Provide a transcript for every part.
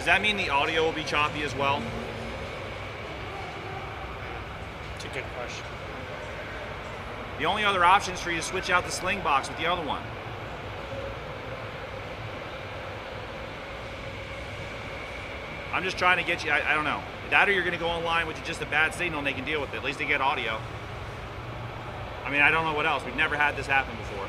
that mean the audio will be choppy as well? It's a good question. The only other option is for you to switch out the sling box with the other one. I'm just trying to get you, I don't know. That or you're going to go online with just a bad signal and they can deal with it. At least they get audio. I mean, I don't know what else. We've never had this happen before.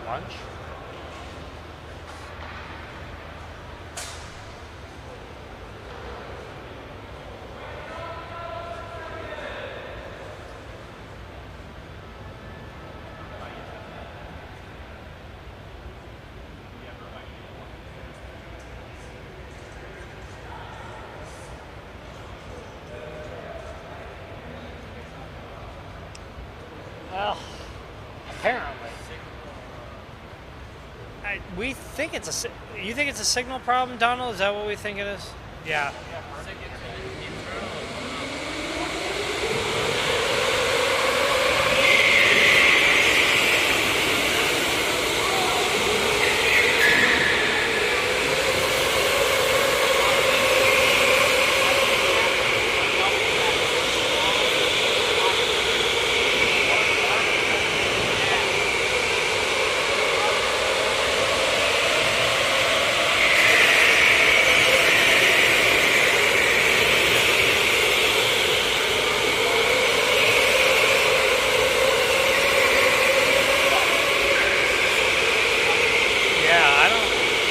Lunch? Well, apparently. We think it's a. You think it's a signal problem, Donald? Is that what we think it is? Yeah.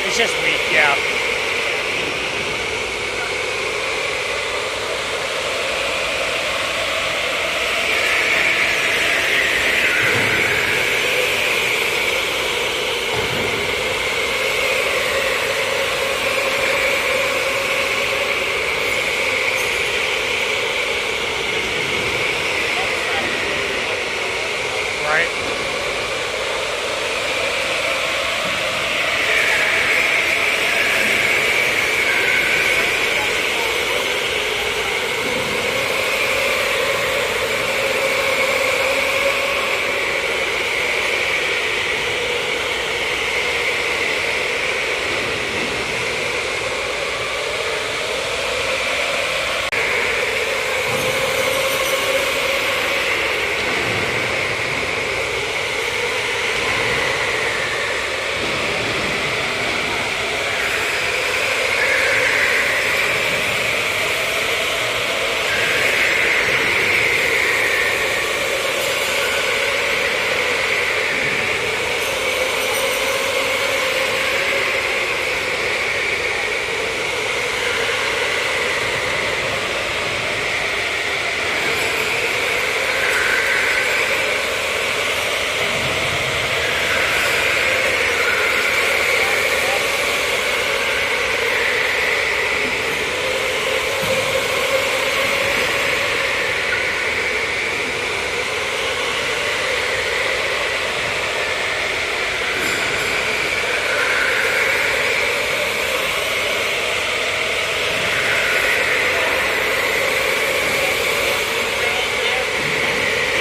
It's just weak, yeah. Right.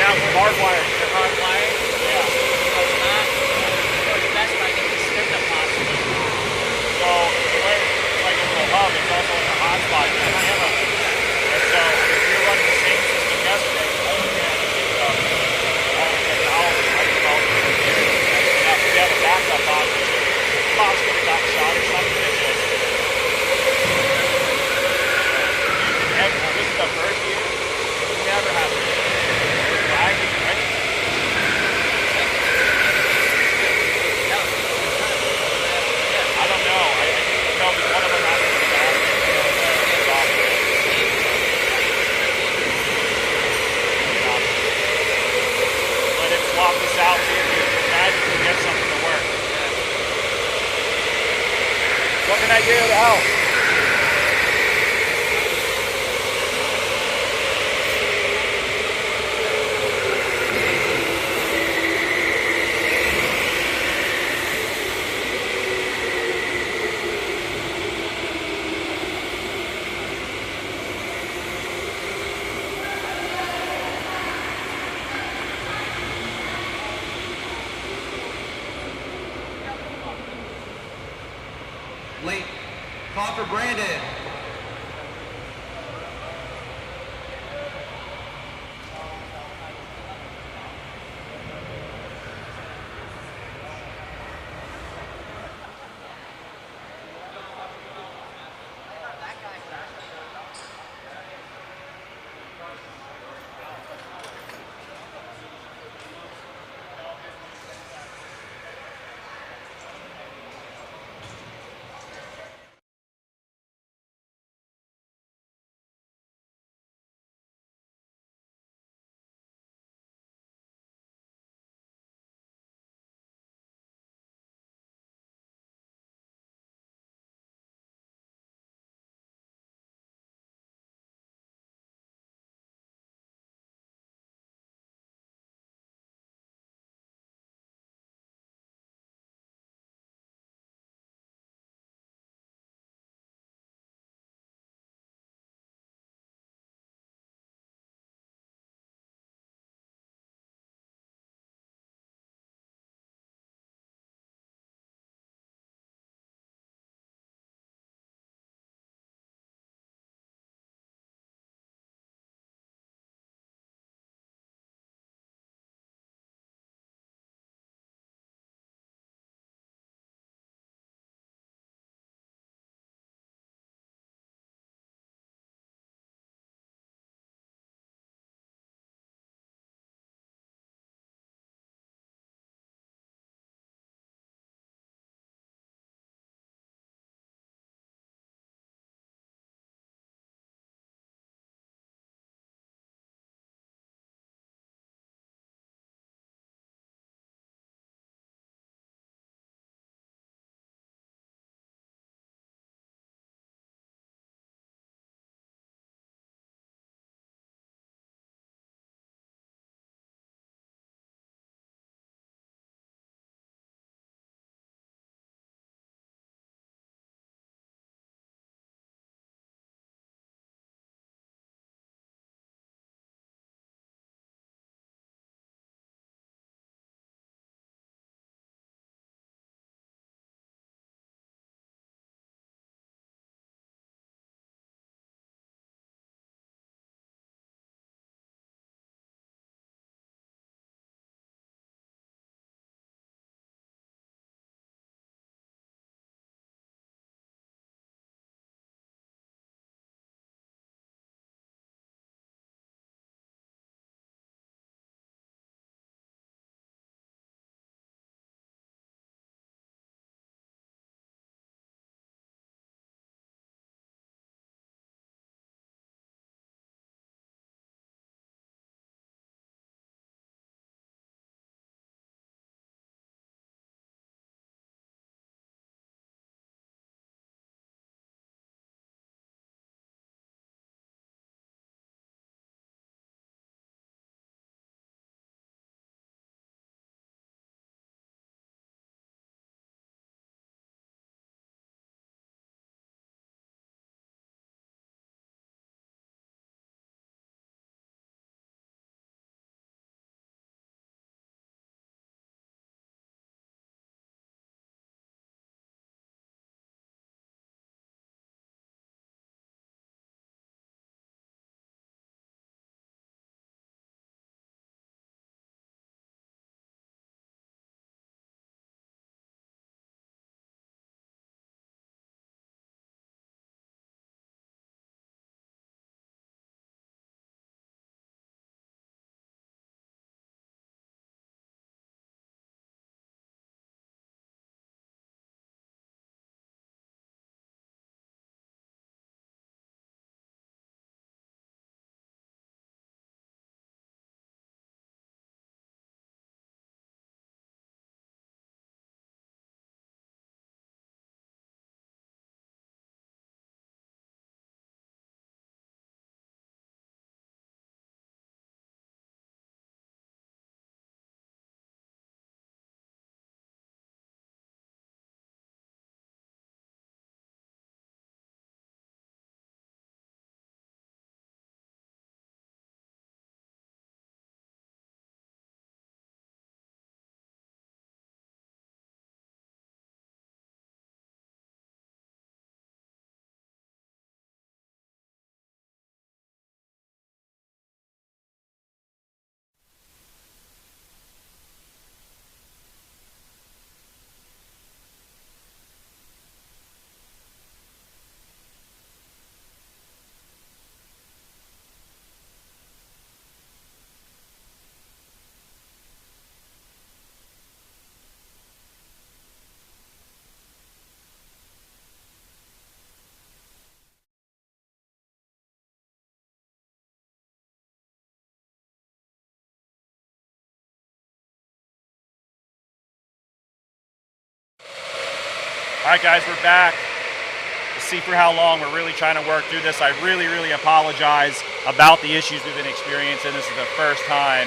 Yeah, we're hardwired. They're hardwired. Yeah. So it's not. So it's best if I get the stick-up possibly. So the way it's like a little hub, it's also like a hotspot. You can have a, and so if you're running the same system yesterday, you only have to pick up all the technology, like the phone here. If you have a backup option, Bob's gonna got shot or something, it just this is the first year. We never have lagging or anything. I don't know. I know because one of them has to be back. But if swap this out, see if you magically get something to work. What can I do to help? Late. Call for Brandon. right, guys, we're back. We'll see for how long. We're really trying to work through this. I really, really apologize about the issues we've been experiencing. This is the first time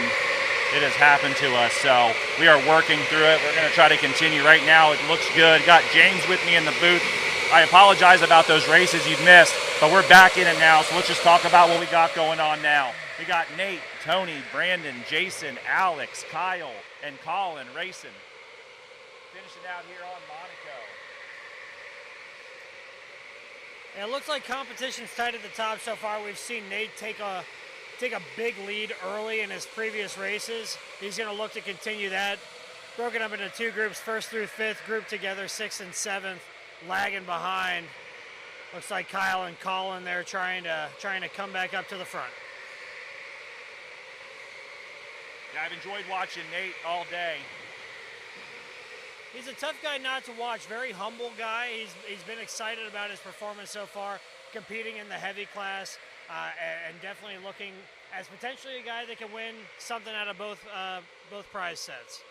it has happened to us, so we are working through it. We're going to try to continue. Right now, it looks good. Got James with me in the booth. I apologize about those races you've missed, but we're back in it now, so let's just talk about what we got going on now. We got Nate, Tony, Brandon, Jason, Alex, Kyle, and Colin racing. Finishing out here on Monaco. Yeah, it looks like competition's tight at the top so far. We've seen Nate take a big lead early in his previous races. He's going to look to continue that. Broken up into two groups, first through fifth, grouped together, sixth and seventh, lagging behind. Looks like Kyle and Colin there trying to come back up to the front. Yeah, I've enjoyed watching Nate all day. He's a tough guy not to watch, very humble guy. He's been excited about his performance so far, competing in the heavy class, and definitely looking as potentially a guy that can win something out of both prize sets.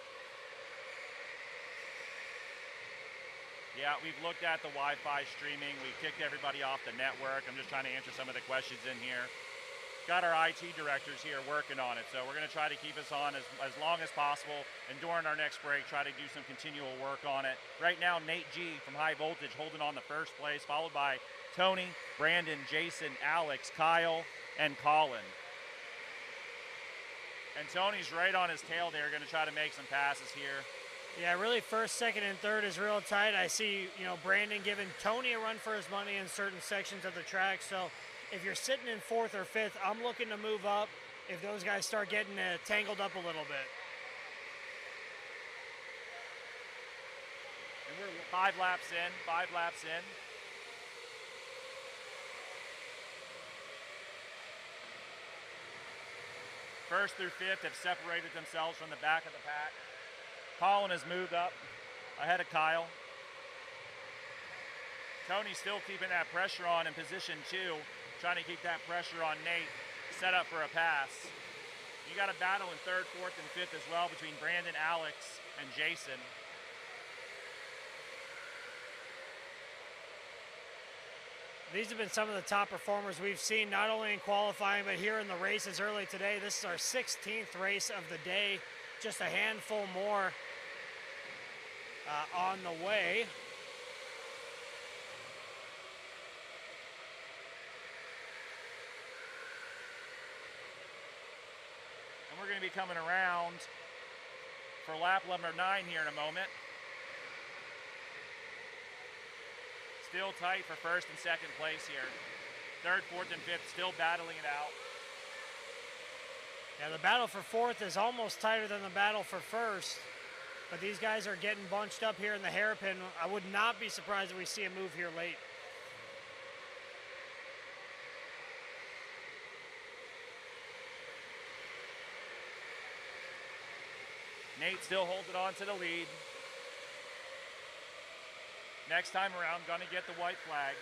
Yeah, we've looked at the Wi-Fi streaming. We kicked everybody off the network. I'm just trying to answer some of the questions in here. Got our IT directors here working on it, so we're going to try to keep us on as long as possible, and during our next break, try to do some continual work on it. Right now, Nate G from High Voltage holding on the first place, followed by Tony, Brandon, Jason, Alex, Kyle, and Colin. And Tony's right on his tail there, going to try to make some passes here. Yeah, really first, second, and third is real tight. I see, Brandon giving Tony a run for his money in certain sections of the track. So if you're sitting in fourth or fifth, I'm looking to move up if those guys start getting tangled up a little bit. And we're 5 laps in. First through fifth have separated themselves from the back of the pack. Colin has moved up ahead of Kyle. Tony's still keeping that pressure on in position 2, trying to keep that pressure on Nate, set up for a pass. You got a battle in third, fourth, and fifth as well between Brandon, Alex, and Jason. These have been some of the top performers we've seen, not only in qualifying, but here in the races early today. This is our 16th race of the day. Just a handful more on the way. And we're going to be coming around for lap number 9 here in a moment. Still tight for first and second place here. Third, fourth, and fifth still battling it out. Yeah, the battle for fourth is almost tighter than the battle for first. But these guys are getting bunched up here in the hairpin. I would not be surprised if we see a move here late. Nate still holds it on to the lead. Next time around, gonna get the white flag.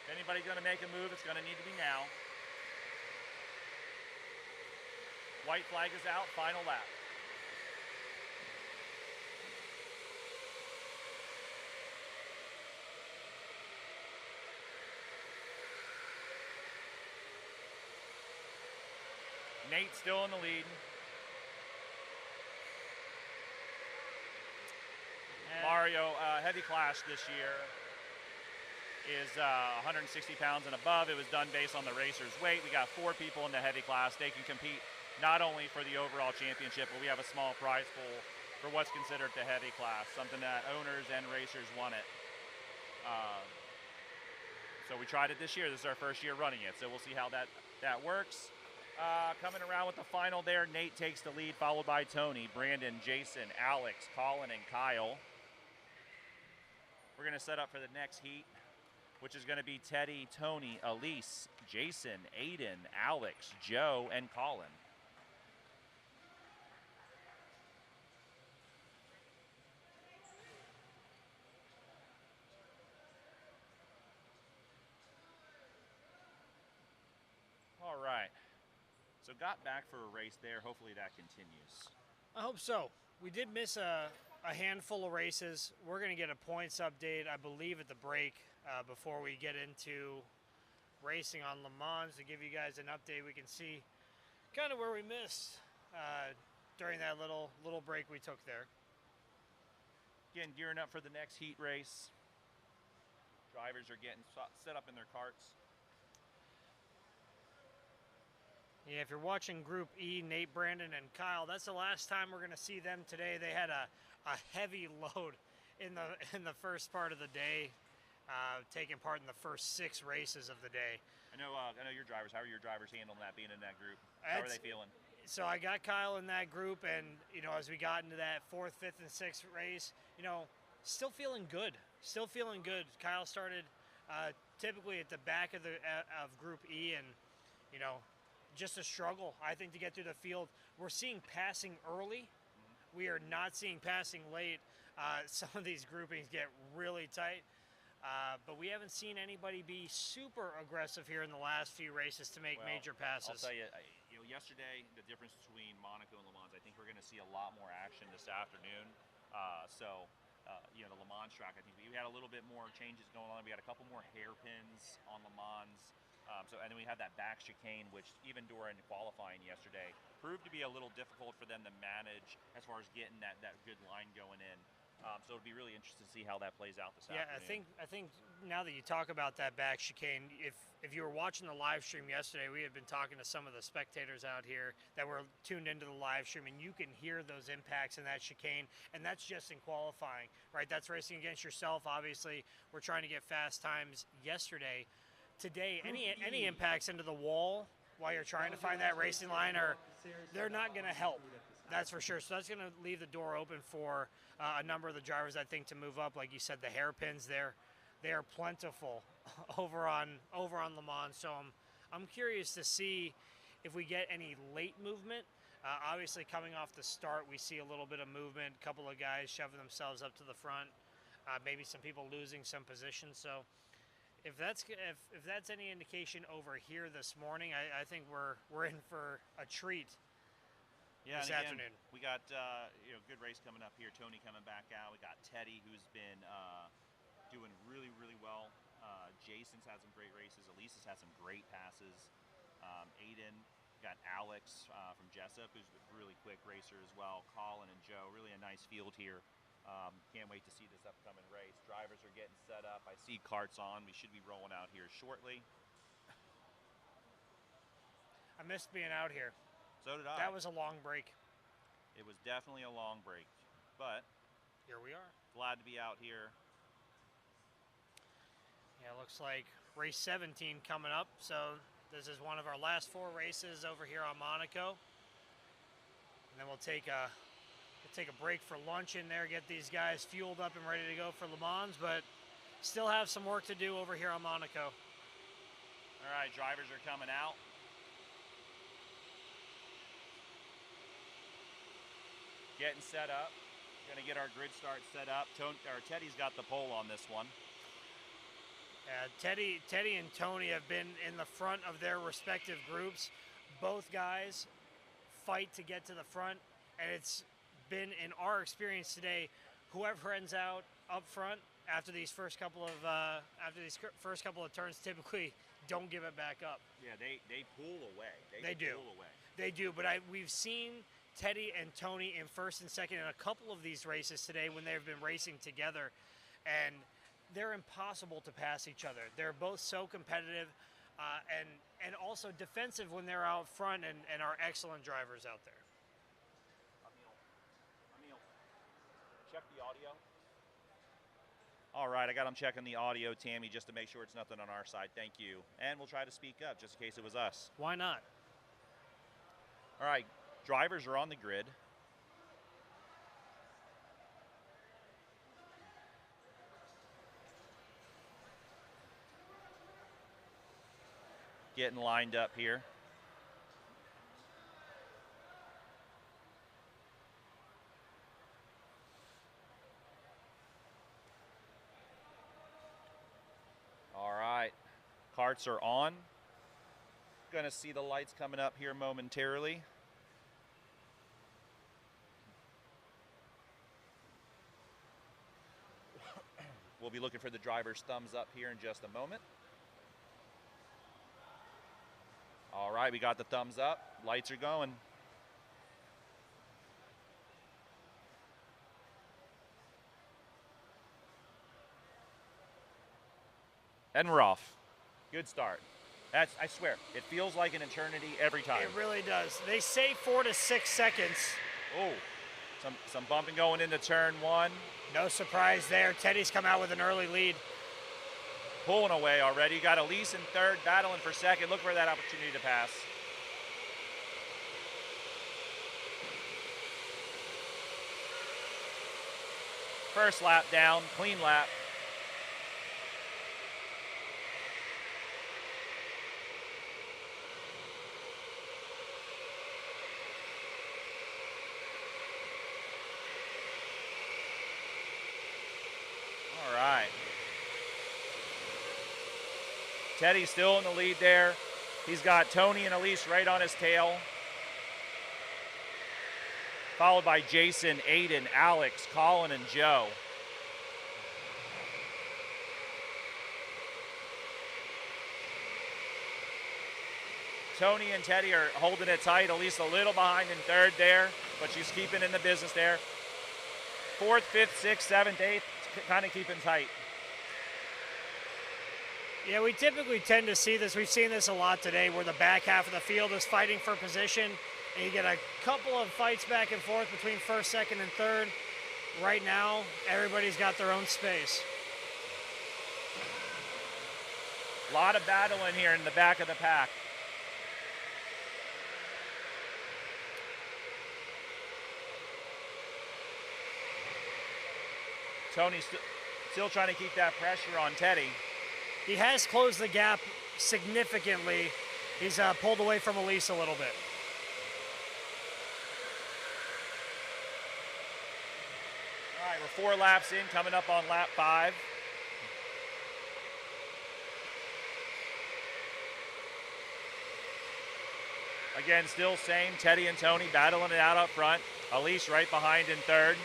If anybody's gonna make a move, it's gonna need to be now. White flag is out, final lap. Nate still in the lead. Mario, heavy class this year is 160 pounds and above. It was done based on the racer's weight. We got 4 people in the heavy class. They can compete not only for the overall championship, but we have a small prize pool for what's considered the heavy class, something that owners and racers want it. So we tried it this year. This is our first year running it, so we'll see how that works. Coming around with the final there, Nate takes the lead, followed by Tony, Brandon, Jason, Alex, Colin, and Kyle. We're going to set up for the next heat, which is going to be Teddy, Tony, Elise, Jason, Aiden, Alex, Joe, and Colin. All right. So got back for a race there. Hopefully that continues. I hope so. We did miss a handful of races. We're going to get a points update, I believe, at the break before we get into racing on Le Mans to give you guys an update. We can see kind of where we missed during that little break we took there. Again, gearing up for the next heat race. Drivers are getting set up in their carts. Yeah, if you're watching Group E, Nate, Brandon, and Kyle, that's the last time we're going to see them today. They had a heavy load in the first part of the day, taking part in the first 6 races of the day. I know your drivers. How are your drivers handling that, being in that group? How are they feeling? So I got Kyle in that group, and as we got into that 4th, 5th, and 6th race, still feeling good. Still feeling good. Kyle started typically at the back of Group E, and just a struggle, I think, to get through the field. We're seeing passing early. We are not seeing passing late. Some of these groupings get really tight, but we haven't seen anybody be super aggressive here in the last few races to make major passes. I'll tell you, yesterday, the difference between Monaco and Le Mans, I think we're going to see a lot more action this afternoon. The Le Mans track, I think we had a little bit more changes going on. We had a couple more hairpins on Le Mans. And then we had that back chicane, which even during qualifying yesterday proved to be a little difficult for them to manage as far as getting that good line going in. So it'll be really interesting to see how that plays out this afternoon. I think now that you talk about that back chicane, if you were watching the live stream yesterday, we had been talking to some of the spectators out here that were tuned into the live stream, and you can hear those impacts in that chicane, and that's just in qualifying, right? That's racing against yourself. Obviously, we're trying to get fast times yesterday. Today, any impacts into the wall while you're trying to find that racing line they're not going to help. That's for sure. So that's going to leave the door open for a number of the drivers, I think, to move up. Like you said, the hairpins, they are plentiful over on Le Mans. So I'm curious to see if we get any late movement. Obviously, coming off the start, we see a little bit of movement. A couple of guys shoving themselves up to the front. Maybe some people losing some positions. So if that's any indication over here this morning, I think we're in for a treat. Yeah, this afternoon. We got good race coming up here. Tony coming back out. We got Teddy, who's been doing really, really well. Jason's had some great races. Elisa's had some great passes. Aiden, got Alex from Jessup, who's a really quick racer as well. Colin and Joe, really a nice field here. Can't wait to see this upcoming race. Drivers are getting set up. I see carts on. We should be rolling out here shortly. I missed being out here. So did I. That was a long break. It was definitely a long break, but here we are. Glad to be out here. Yeah, looks like race 17 coming up. So this is one of our last 4 races over here on Monaco. And then we'll take a break for lunch in there, get these guys fueled up and ready to go for Le Mans, but still have some work to do over here on Monaco. All right, drivers are coming out. Getting set up. Gonna get our grid start set up. Teddy's got the pole on this one. Teddy and Tony have been in the front of their respective groups. Both guys fight to get to the front, and it's been, in our experience today, whoever ends out up front after these first couple of turns typically don't give it back up. Yeah, they pull away. They do. Pull away. They do, but we've seen Teddy and Tony in first and second in a couple of these races today when they've been racing together, and they're impossible to pass each other. They're both so competitive and also defensive when they're out front, and are excellent drivers out there. Emil, check the audio. All right, I got them checking the audio, Tammy, just to make sure it's nothing on our side. Thank you. And we'll try to speak up just in case it was us. Why not? All right, drivers are on the grid. Getting lined up here. All right, carts are on. Gonna see the lights coming up here momentarily. We'll be looking for the driver's thumbs up here in just a moment. All right, we got the thumbs up. Lights are going. And we're off. Good start. That's, I swear, it feels like an eternity every time. It really does. They say 4 to 6 seconds. Oh, some bumping going into turn 1. No surprise there. Teddy's come out with an early lead. Pulling away already. Got Elise in third, battling for second. Look for that opportunity to pass. First lap down, clean lap. All right. Teddy's still in the lead there. He's got Tony and Elise right on his tail. Followed by Jason, Aiden, Alex, Colin, and Joe. Tony and Teddy are holding it tight. Elise a little behind in third there, but she's keeping in the business there. Fourth, fifth, sixth, seventh, eighth, kind of keeping tight. Yeah, we typically tend to see this. We've seen this a lot today where the back half of the field is fighting for position, and you get a couple of fights back and forth between first, second, and third. Right now, everybody's got their own space. A lot of battling here in the back of the pack. Tony's still trying to keep that pressure on Teddy. He has closed the gap significantly. He's pulled away from Elise a little bit. All right, we're 4 laps in, coming up on lap 5. Again, still same, Teddy and Tony battling it out up front. Elise right behind in third.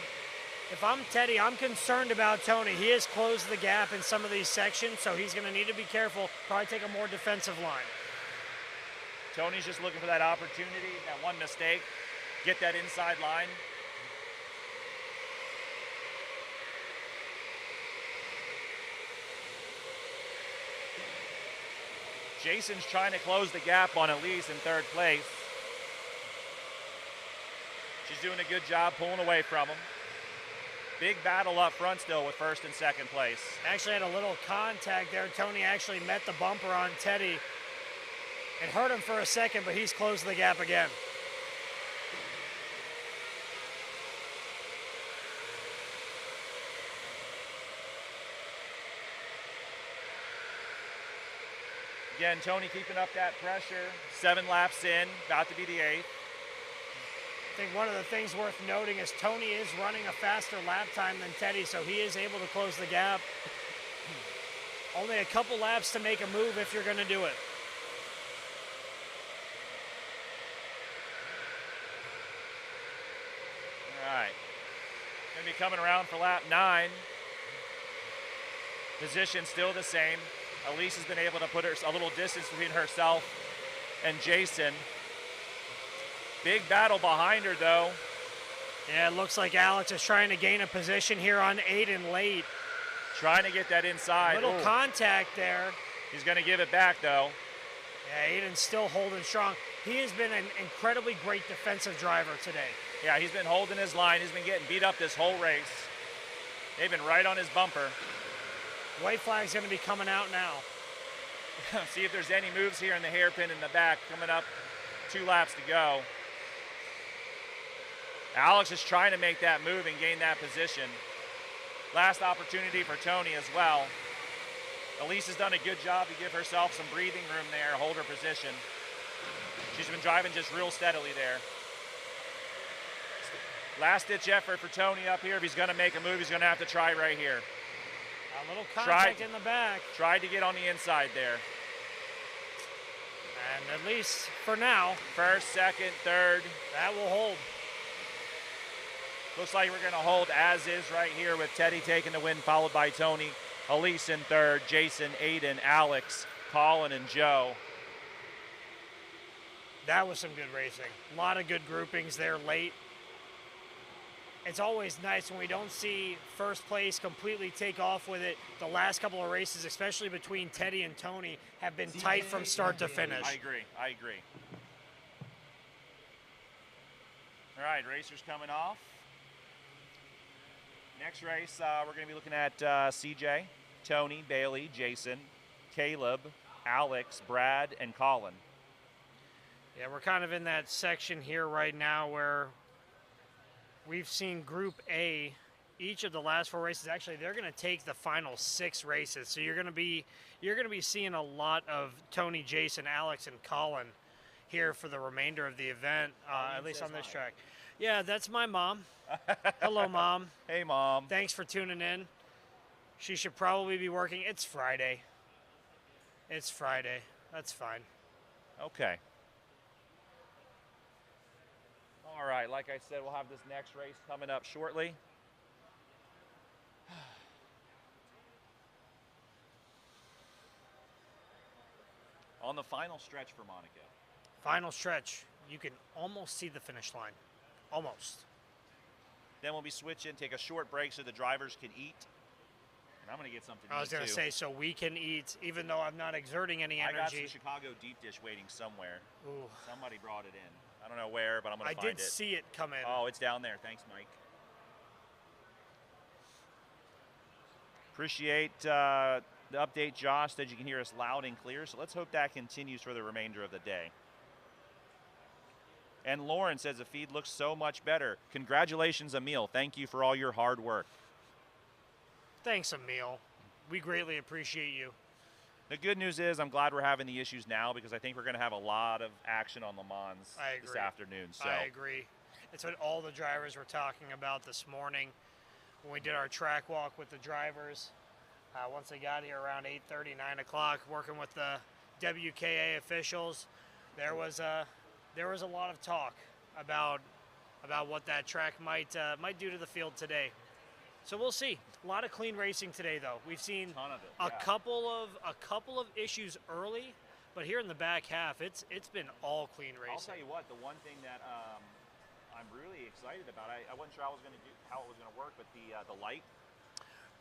If I'm Teddy, I'm concerned about Tony. He has closed the gap in some of these sections, so he's going to need to be careful, probably take a more defensive line. Tony's just looking for that opportunity, that one mistake, get that inside line. Jason's trying to close the gap on Elise in third place. She's doing a good job pulling away from him. Big battle up front still with first and second place. Actually had a little contact there. Tony actually met the bumper on Teddy. It hurt him for a second, but he's closed the gap again. Again, Tony keeping up that pressure. 7 laps in, about to be the 8th. I think one of the things worth noting is Tony is running a faster lap time than Teddy, so he is able to close the gap. Only a couple laps to make a move if you're going to do it. All right. Going to be coming around for lap 9. Position still the same. Elise has been able to put a little distance between herself and Jason. Big battle behind her, though. Yeah, it looks like Alex is trying to gain a position here on Aiden late. Trying to get that inside. Little contact there. He's going to give it back, though. Yeah, Aiden's still holding strong. He has been an incredibly great defensive driver today. Yeah, he's been holding his line. He's been getting beat up this whole race. They've been right on his bumper. White flag's going to be coming out now. See if there's any moves here in the hairpin in the back coming up. 2 laps to go. Alex is trying to make that move and gain that position. Last opportunity for Tony as well. Elise has done a good job to give herself some breathing room there, hold her position. She's been driving just real steadily there. Last-ditch effort for Tony up here. If he's going to make a move, he's going to have to try right here. A little contact in the back. Tried to get on the inside there. And at least for now. First, second, third. That will hold. Looks like we're going to hold as is right here with Teddy taking the win, followed by Tony. Elise in third, Jason, Aiden, Alex, Colin, and Joe. That was some good racing. A lot of good groupings there late. It's always nice when we don't see first place completely take off with it. The last couple of races, especially between Teddy and Tony, have been tight from start to finish. I agree. All right, racers coming off. Next race, we're going to be looking at CJ, Tony, Bailey, Jason, Caleb, Alex, Brad, and Colin. Yeah, we're kind of in that section here right now where we've seen Group A, each of the last 4 races. Actually, they're going to take the final 6 races. So you're going to be seeing a lot of Tony, Jason, Alex, and Colin here for the remainder of the event, at least on this track. Yeah, that's my mom. Hello, Mom. Hey, Mom. Thanks for tuning in. She should probably be working. It's Friday. It's Friday. That's fine. Okay. All right, like I said, we'll have this next race coming up shortly. On the final stretch for Monaco. Final stretch. You can almost see the finish line. Almost. Then we'll be switching, take a short break so the drivers can eat. And I'm going to get something to eat, I was going to say, so we can eat, even though I'm not exerting any energy. I got some Chicago deep dish waiting somewhere. Ooh. Somebody brought it in. I don't know where, but I'm going to find it. I did see it come in. Oh, it's down there. Thanks, Mike. Appreciate the update. Josh said you can hear us loud and clear, so let's hope that continues for the remainder of the day. And Lauren says the feed looks so much better. Congratulations, Emil. Thank you for all your hard work. Thanks, Emil. We greatly appreciate you. The good news is I'm glad we're having the issues now because I think we're going to have a lot of action on Le Mans this afternoon. So. I agree. It's what all the drivers were talking about this morning when we did our track walk with the drivers. Once they got here around 8:30, 9 o'clock, working with the WKA officials, there was a lot of talk about what that track might do to the field today. So we'll see. A lot of clean racing today, though. We've seen a couple of issues early, but here in the back half, it's been all clean racing. I'll tell you what, the one thing that I'm really excited about, I wasn't sure how it was going to work, but the light.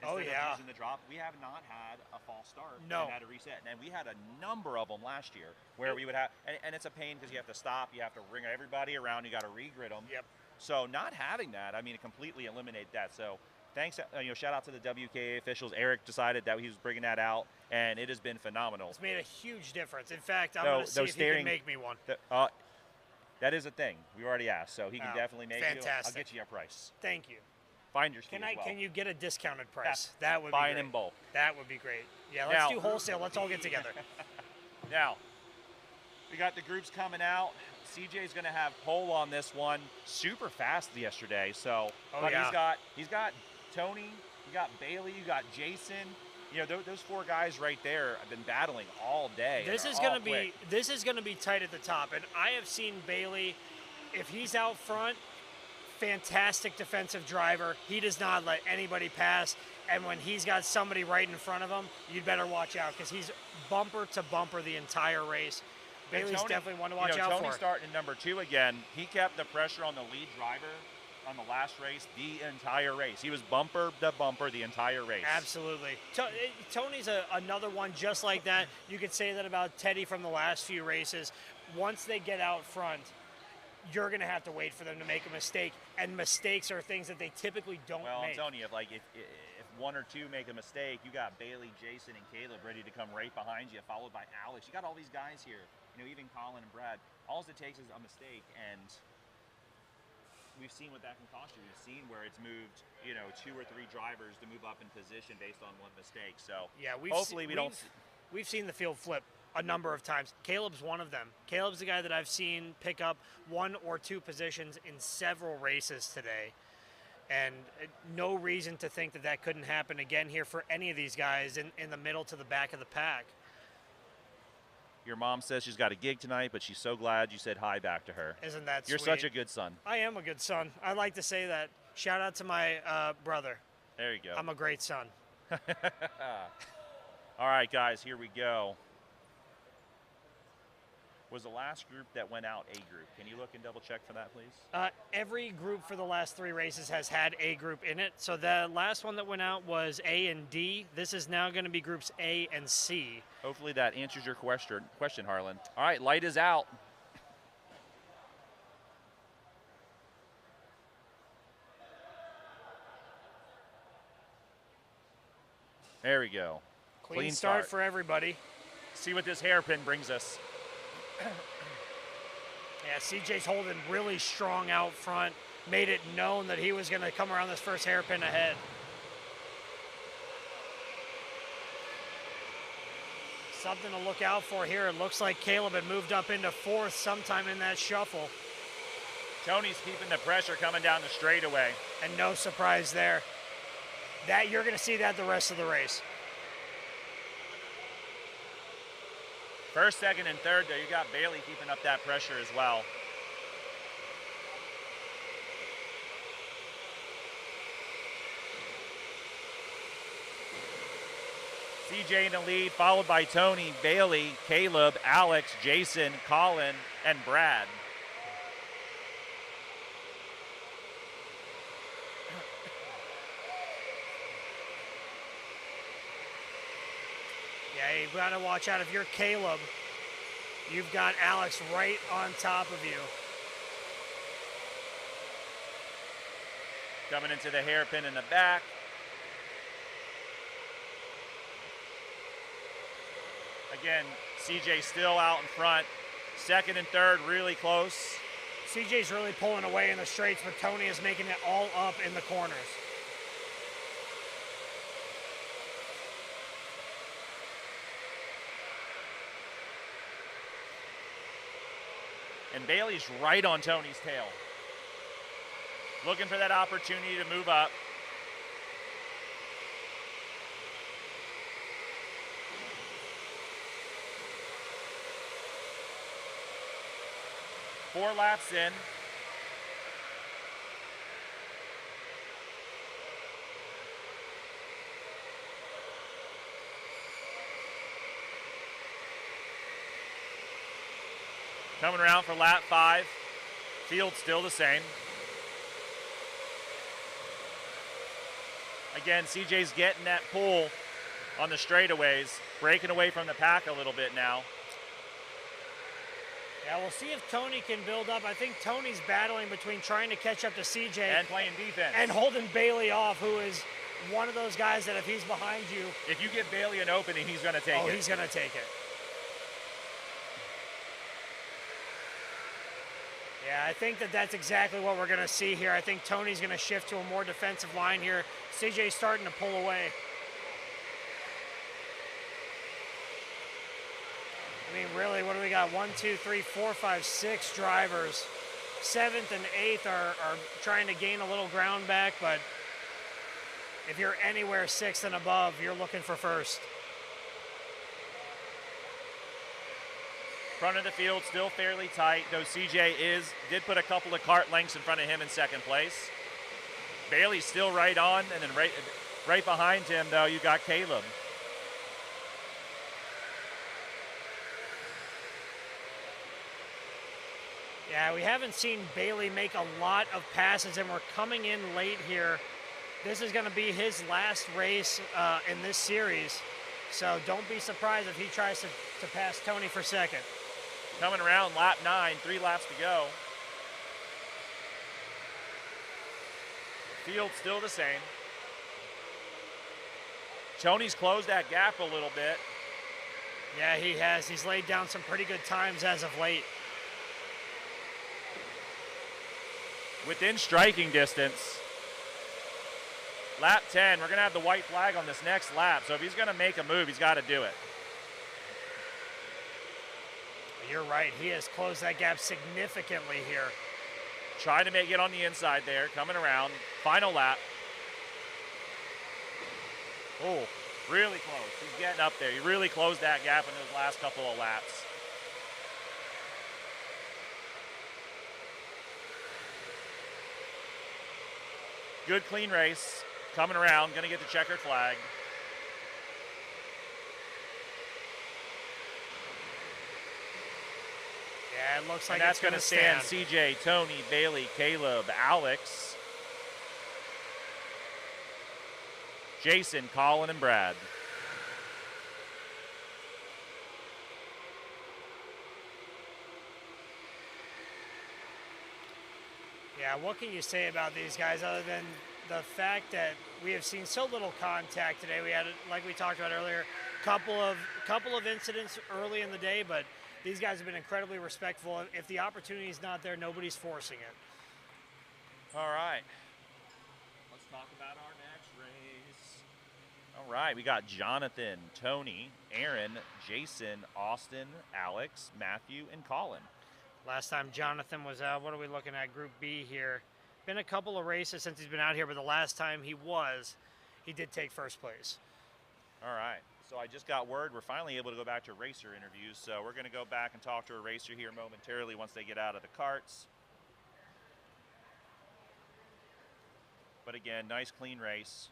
Instead of using the drop, we have not had a false start. No. And had to reset. And we had a number of them last year where we would have, and it's a pain because you have to stop, you have to ring everybody around, you got to regrid them. Yep. So not having that, I mean, it completely eliminate that. So thanks, shout out to the WKA officials. Eric decided that he was bringing that out, and it has been phenomenal. It's made a huge difference. In fact, I'm going to see if he can make me one. That is a thing. We already asked, so he can definitely make fantastic. you. I'll get you a price. Thank you. Find your speed as well. Can you get a discounted price? Yeah. That would buy be it great. in bulk. That would be great. Yeah, let's do wholesale. Let's all get together. Now, we got the groups coming out. CJ's going to have pole on this one. Super fast yesterday. So, he's got Tony, you got Bailey, you got Jason. Those 4 guys right there have been battling all day. This is going to be tight at the top. And I have seen Bailey, if he's out front, fantastic defensive driver. He does not let anybody pass. And when he's got somebody right in front of him, you'd better watch out because he's bumper to bumper the entire race. Bailey's definitely one to watch out for. Tony's starting at number 2 again. He kept the pressure on the lead driver on the last race the entire race. He was bumper to bumper the entire race. Absolutely. Tony's another one just like that. You could say that about Teddy from the last few races. Once they get out front, you're going to have to wait for them to make a mistake, and mistakes are things that they typically don't make. Well, I'm telling you, if 1 or 2 make a mistake, you got Bailey, Jason, and Caleb ready to come right behind you, followed by Alex. You got all these guys here, even Colin and Brad. All it takes is a mistake, and we've seen what that can cost you. We've seen where it's moved, 2 or 3 drivers to move up in position based on one mistake. So yeah, we've seen the field flip a number of times. Caleb's one of them. Caleb's the guy that I've seen pick up 1 or 2 positions in several races today. And no reason to think that couldn't happen again here for any of these guys in the middle to the back of the pack. Your mom says she's got a gig tonight, but she's so glad you said hi back to her. Isn't that sweet? You're such a good son. I am a good son. I like to say that. Shout out to my brother. There you go. I'm a great son. All right, guys, here we go. Was the last group that went out A group? Can you look and double check for that, please? Every group for the last 3 races has had A group in it. So the last one that went out was A and D. This is now going to be groups A and C. Hopefully that answers your question, Harlan. All right, light is out. There we go. Clean start for everybody. See what this hairpin brings us. Yeah, CJ's holding really strong out front. Made it known that he was going to come around this first hairpin ahead. Something to look out for here. It looks like Caleb had moved up into 4th sometime in that shuffle. Tony's keeping the pressure coming down the straightaway. And no surprise there. That you're going to see that the rest of the race. First, second, and third, though, you got Bailey keeping up that pressure as well. CJ in the lead, followed by Tony, Bailey, Caleb, Alex, Jason, Colin, and Brad. Yeah, you've got to watch out. If you're Caleb, you've got Alex right on top of you. Coming into the hairpin in the back. Again, CJ still out in front. Second and third really close. CJ's really pulling away in the straights, but Tony is making it all up in the corners. And Bailey's right on Tony's tail. Looking for that opportunity to move up. Four laps in. Coming around for lap 5. Field still the same. Again, CJ's getting that pull on the straightaways, breaking away from the pack a little bit now. Yeah, we'll see if Tony can build up. I think Tony's battling between trying to catch up to CJ and playing defense and holding Bailey off, who is one of those guys that if he's behind you, if you give Bailey an opening, he's going to take it. Oh, he's going to take it. Yeah, I think that's exactly what we're going to see here. I think Tony's going to shift to a more defensive line here. CJ's starting to pull away. I mean, really, what do we got? 1, 2, 3, 4, 5, 6 drivers. 7th and 8th are trying to gain a little ground back, but if you're anywhere 6th and above, you're looking for first. Front of the field still fairly tight, though CJ did put a couple of kart lengths in front of him in second place. Bailey's still right on, and then right behind him, though, you got Caleb. Yeah, we haven't seen Bailey make a lot of passes, and we're coming in late here. This is going to be his last race in this series, so don't be surprised if he tries to pass Tony for second. Coming around lap 9, 3 laps to go. Field still the same. Tony's closed that gap a little bit. Yeah, he has. He's laid down some pretty good times as of late. Within striking distance. Lap 10, we're going to have the white flag on this next lap, so if he's going to make a move, he's got to do it. You're right. He has closed that gap significantly here. Trying to make it on the inside there, coming around. Final lap. Oh, really close. He's getting up there. He really closed that gap in those last couple of laps. Good clean race. Coming around, going to get the checkered flag. Yeah, it looks like And that's it's going going to to stand CJ, Tony, Bailey, Caleb, Alex, Jason, Colin, and Brad. Yeah, what can you say about these guys other than the fact that we have seen so little contact today? We had, like we talked about earlier, couple of incidents early in the day, but these guys have been incredibly respectful. If the opportunity is not there, nobody's forcing it. All right. Let's talk about our next race. All right, we got Jonathan, Tony, Aaron, Jason, Austin, Alex, Matthew, and Colin. Last time Jonathan was out, what are we looking at? Group B here. Been a couple of races since he's been out here, but the last time he did take first place. All right, so I just got word we're finally able to go back to racer interviews, so we're going to go back and talk to a racer here momentarily once they get out of the carts. But again, nice clean race.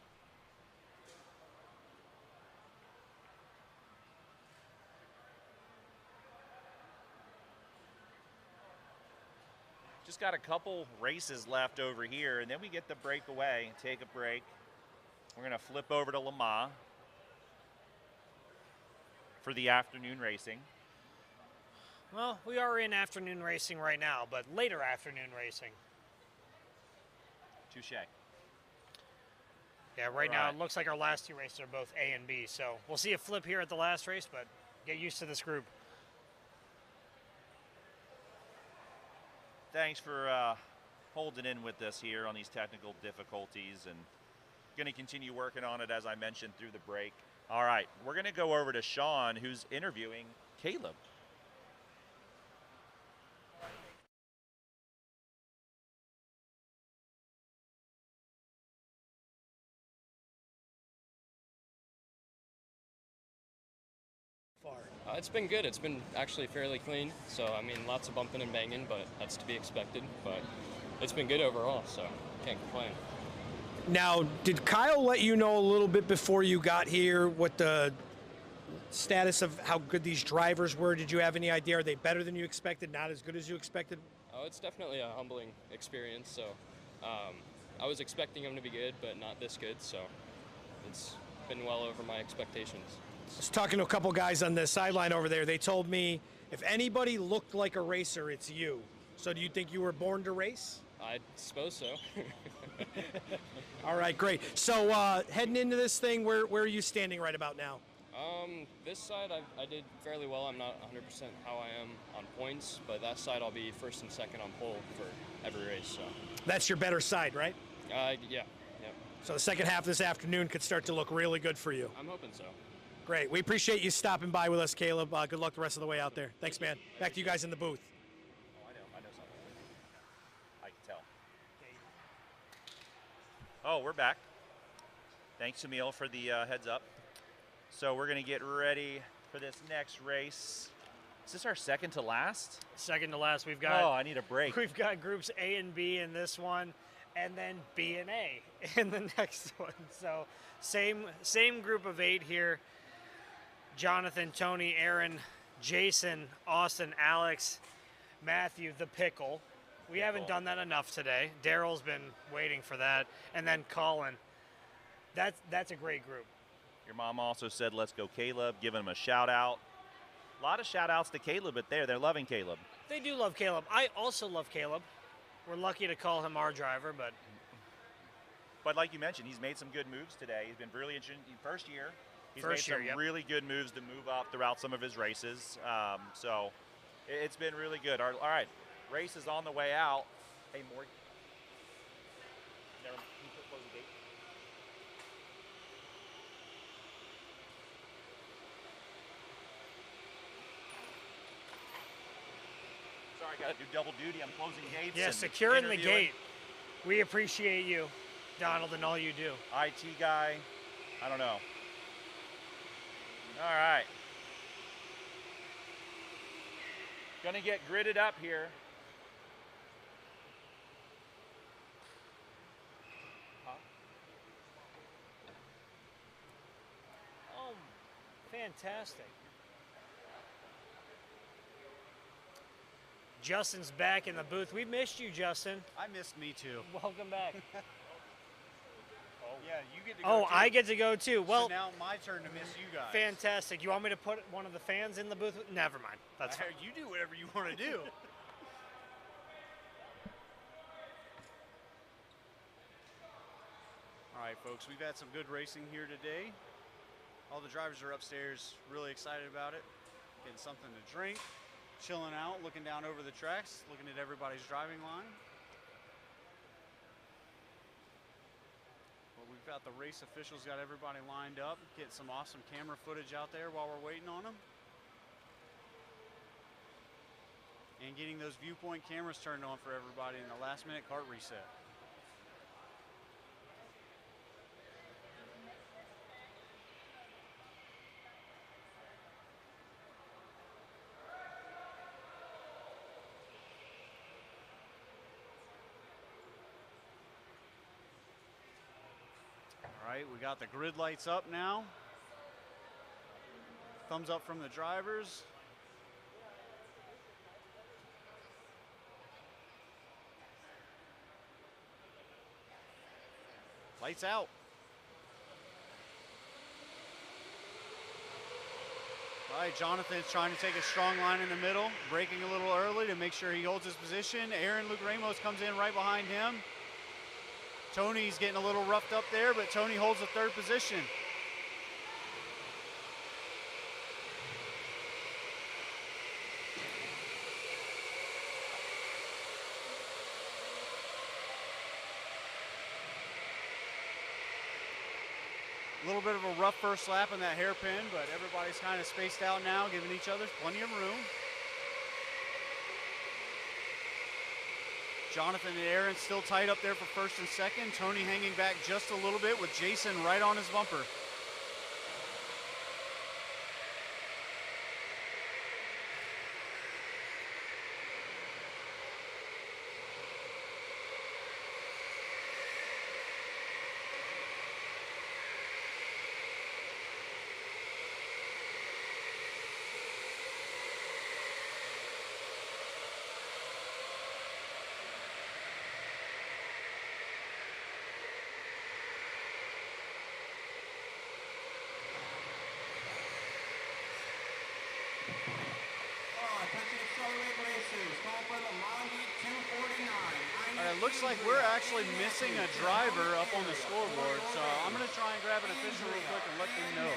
Just got a couple races left over here, and then we get the breakaway and take a break. We're going to flip over to Le Mans for the afternoon racing. Well, we are in afternoon racing right now, but later afternoon racing. Touche. Yeah, right now it looks like our last two races are both A and B, so we'll see a flip here at the last race, but get used to this group. Thanks for holding in with us here on these technical difficulties, and going to continue working on it as I mentioned through the break. All right, we're going to go over to Sean, who's interviewing Caleb. It's been good. It's been actually fairly clean. So, I mean, lots of bumping and banging, but that's to be expected. But it's been good overall, so can't complain. Now, did Kyle let you know a little bit before you got here what the status of how good these drivers were? Did you have any idea? Are they better than you expected, not as good as you expected? Oh, it's definitely a humbling experience. So I was expecting them to be good, but not this good. So it's been well over my expectations. I was talking to a couple guys on the sideline over there. They told me if anybody looked like a racer, it's you. So do you think you were born to race? I suppose so. All right, great. So heading into this thing, where are you standing right about now? This side I did fairly well. I'm not 100% how I am on points, but that side I'll be first and second on pole for every race. So That's your better side, right? Yeah. So the second half of this afternoon could start to look really good for you. I'm hoping so. Great. We appreciate you stopping by with us, Caleb. Good luck the rest of the way out there. Thanks, man. Back to you guys in the booth. Oh, I know something. I can tell. Oh, we're back. Thanks, Emil, for the heads up. So we're going to get ready for this next race. Is this our second to last? Second to last, we've got. Oh, I need a break. We've got groups A and B in this one, and then B and A in the next one. So same group of 8 here. Jonathan, Tony, Aaron, Jason, Austin, Alex, Matthew, the Pickle. We haven't done that enough today. Daryl's been waiting for that. And then Colin. That's a great group. Your mom also said, let's go Caleb, giving him a shout out. A lot of shout outs to Caleb, but they're loving Caleb. They do love Caleb. I also love Caleb. We're lucky to call him our driver, but like you mentioned, he's made some good moves today. He's been really interesting. First year, he's made some really good moves to move up throughout some of his races. So it's been really good. All right, race is on the way out. Hey, Morgan. Never, can you close the gate? Sorry, I got to do double duty. I'm closing gates. yeah, securing the gate. We appreciate you, Donald, and all you do. IT guy. I don't know. All right. Gonna get gridded up here. Oh, fantastic. Justin's back in the booth. We missed you, Justin. I missed me too. Welcome back. Yeah, you get to go. Oh, too. I get to go too. Well, so now my turn to miss you guys. fantastic. You want me to put one of the fans in the booth? Never mind. That's fine. You do whatever you want to do. All right, folks, we've had some good racing here today. All the drivers are upstairs, really excited about it, getting something to drink, chilling out, looking down over the tracks, looking at everybody's driving line. Well, we've got the race officials, got everybody lined up, getting some awesome camera footage out there while we're waiting on them. And getting those viewpoint cameras turned on for everybody in the last minute kart reset. All right, we got the grid lights up now. Thumbs up from the drivers. Lights out. All right, Jonathan's trying to take a strong line in the middle, braking a little early to make sure he holds his position. Aaron Luke Ramos comes in right behind him. Tony's getting a little roughed up there, but Tony holds the third position. A little bit of a rough first lap in that hairpin, but everybody's kind of spaced out now, giving each other plenty of room. Jonathan and Aaron still tight up there for first and second. Tony hanging back just a little bit with Jason right on his bumper. It looks like we're actually missing a driver up on the scoreboard, so I'm going to try and grab an official real quick and let them know.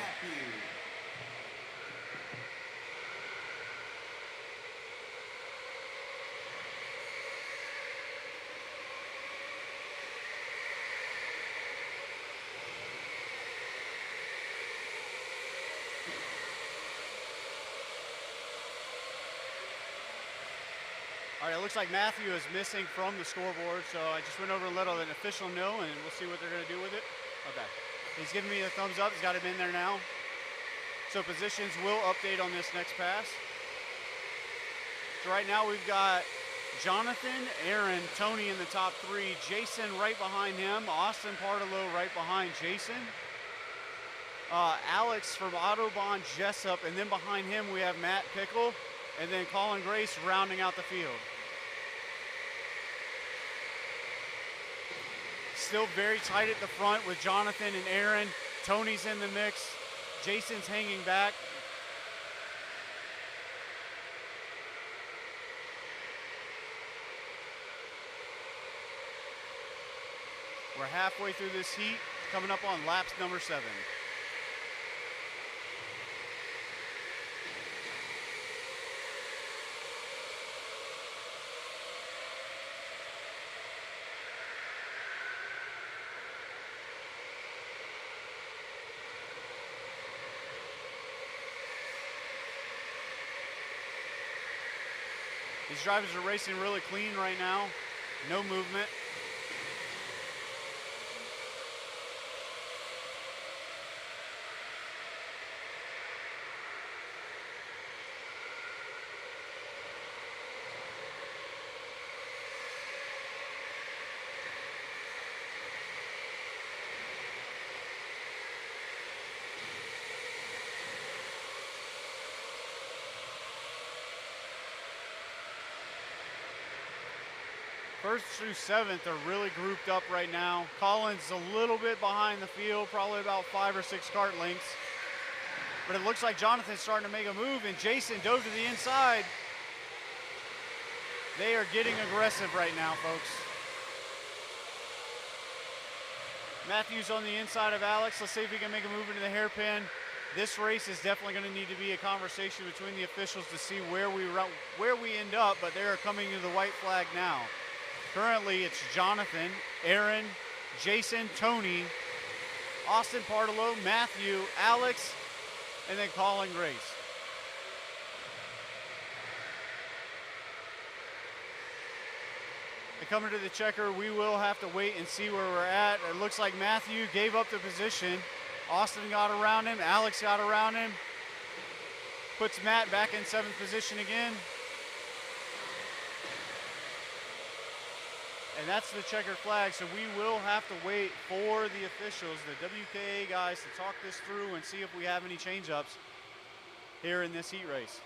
All right, it looks like Matthew is missing from the scoreboard, so I just went over and let an official know, and we'll see what they're going to do with it. Okay. He's giving me a thumbs up. He's got him in there now. So positions will update on this next pass. So right now we've got Jonathan, Aaron, Tony in the top three, Jason right behind him, Austin Partolo right behind Jason, Alex from Autobahn Jessup, and then behind him we have Matt Pickle, and then Colin Grace rounding out the field. Still very tight at the front with Jonathan and Aaron. Tony's in the mix. Jason's hanging back. We're halfway through this heat, coming up on laps number 7. These drivers are racing really clean right now. No movement. First through seventh are really grouped up right now. Collins a little bit behind the field, probably about 5 or 6 kart lengths. But it looks like Jonathan's starting to make a move, and Jason dove to the inside. They are getting aggressive right now, folks. Matthews on the inside of Alex. Let's see if he can make a move into the hairpin. This race is definitely going to need to be a conversation between the officials to see where we end up, but they are coming to the white flag now. Currently, it's Jonathan, Aaron, Jason, Tony, Austin Partolo, Matthew, Alex, and then Colin Grace. And coming to the checker, we will have to wait and see where we're at. It looks like Matthew gave up the position. Austin got around him, Alex got around him. Puts Matt back in 7th position again. And that's the checkered flag, so we will have to wait for the officials, the WKA guys, to talk this through and see if we have any change-ups here in this heat race.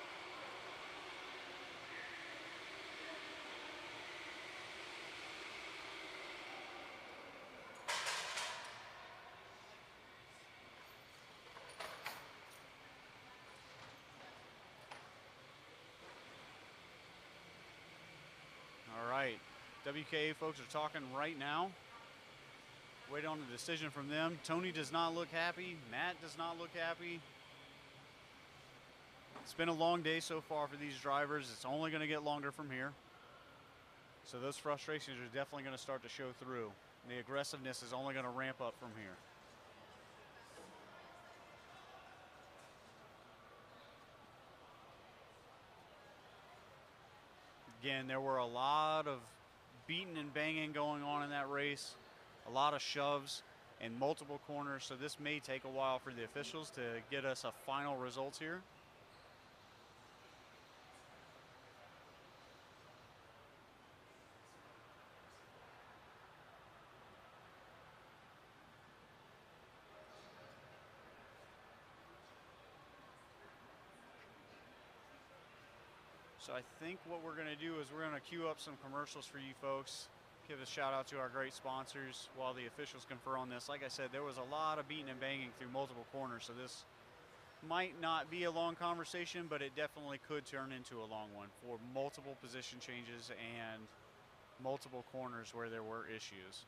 WKA folks are talking right now. Wait on a decision from them. Tony does not look happy. Matt does not look happy. It's been a long day so far for these drivers. It's only going to get longer from here. So those frustrations are definitely going to start to show through. The aggressiveness is only going to ramp up from here. Again, there were a lot of beating and banging going on in that race, a lot of shoves and multiple corners, so this may take a while for the officials to get us a final result here. So I think what we're going to do is we're going to queue up some commercials for you folks. Give a shout out to our great sponsors while the officials confer on this. Like I said, there was a lot of beating and banging through multiple corners, so this might not be a long conversation, but it definitely could turn into a long one for multiple position changes and multiple corners where there were issues.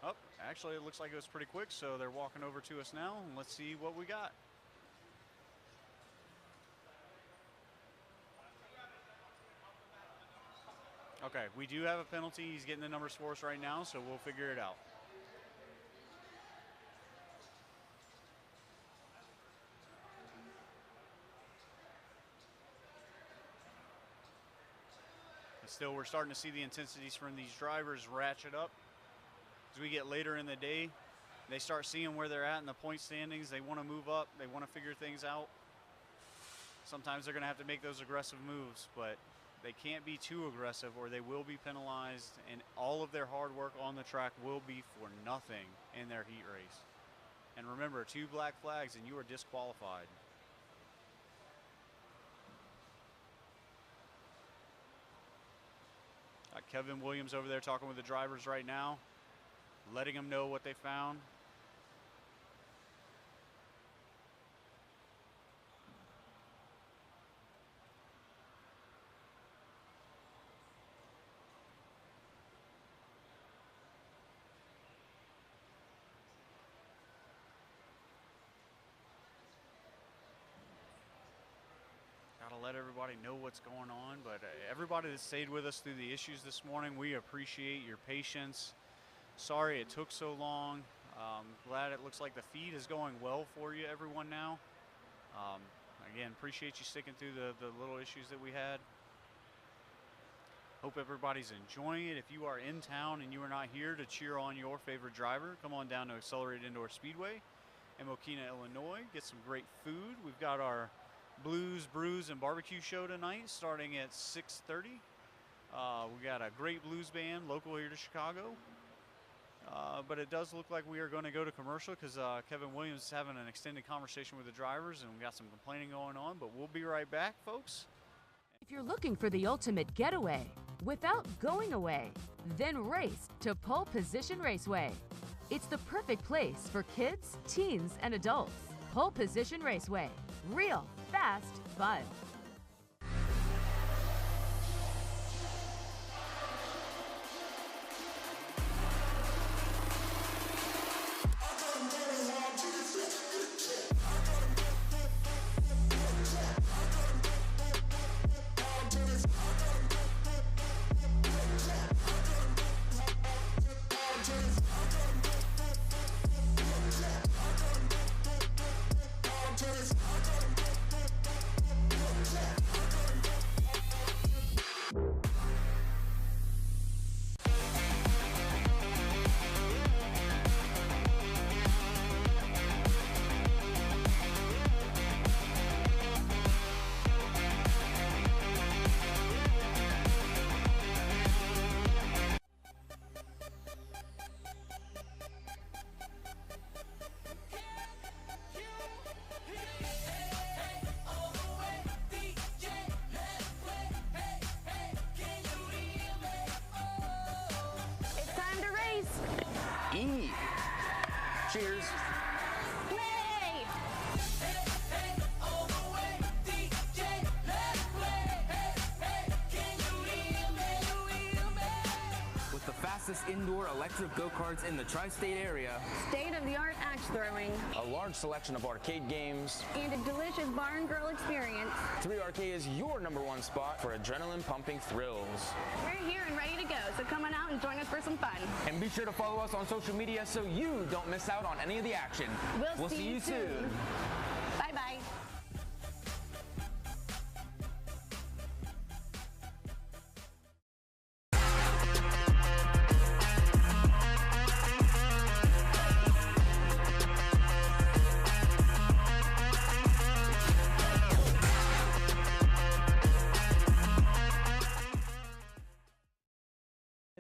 Oh, actually, it looks like it was pretty quick, so they're walking over to us now, and let's see what we got. Okay, we do have a penalty. He's getting the numbers for us right now, so we'll figure it out. And still, we're starting to see the intensities from these drivers ratchet up. As we get later in the day, they start seeing where they're at in the point standings. They want to move up. They want to figure things out. Sometimes they're going to have to make those aggressive moves, but they can't be too aggressive or they will be penalized, and all of their hard work on the track will be for nothing in their heat race. And remember, 2 black flags and you are disqualified. Got Kevin Williams over there talking with the drivers right now, letting them know what they found. Gotta let everybody know what's going on, but everybody that stayed with us through the issues this morning, we appreciate your patience. Sorry it took so long. Glad it looks like the feed is going well for you, everyone, now. Again, appreciate you sticking through the little issues that we had. Hope everybody's enjoying it. If you are in town and you are not here to cheer on your favorite driver, come on down to Accelerated Indoor Speedway in Mokina, Illinois. Get some great food. We've got our Blues, Brews, and Barbecue show tonight starting at 6:30. We got a great blues band local here to Chicago. But it does look like we are going to go to commercial because Kevin Williams is having an extended conversation with the drivers, and we got some complaining going on. But we'll be right back, folks. If you're looking for the ultimate getaway without going away, then race to Pole Position Raceway. It's the perfect place for kids, teens, and adults. Pole Position Raceway. Real, fast, fun. E. Cheers. With the fastest indoor electric go-karts in the tri-state area, state-of-the-art axe throwing, a large selection of arcade games, and a delicious bar and grill experience, 3 Arcade is your #1 spot for adrenaline-pumping thrills. We're here and ready to go, so come on out and join us for some fun. And be sure to follow us on social media so you don't miss out on any of the action. We'll see you soon. Bye-bye.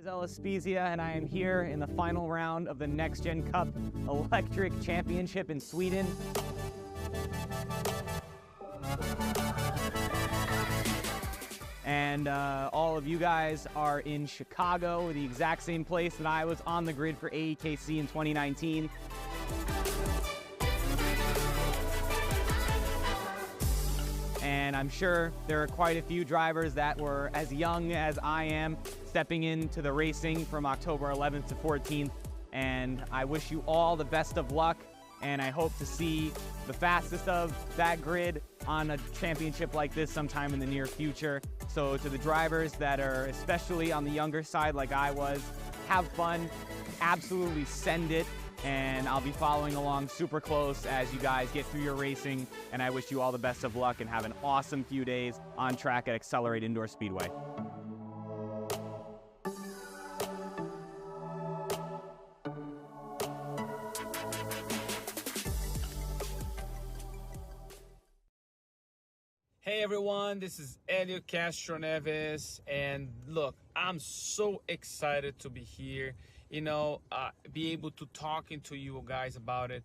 Ellis Spezia, and I am here in the final round of the Next Gen Cup Electric Championship in Sweden. And all of you guys are in Chicago, the exact same place that I was on the grid for AEKC in 2019. And I'm sure there are quite a few drivers that were as young as I am stepping into the racing from October 11th to 14th. And I wish you all the best of luck. And I hope to see the fastest of that grid on a championship like this sometime in the near future. So to the drivers that are especially on the younger side like I was, have fun, absolutely send it. And I'll be following along super close as you guys get through your racing. And I wish you all the best of luck and have an awesome few days on track at Accelerate Indoor Speedway. Hey everyone, this is Helio Castro Neves, and look, I'm so excited to be here, be able to talking to you guys about it.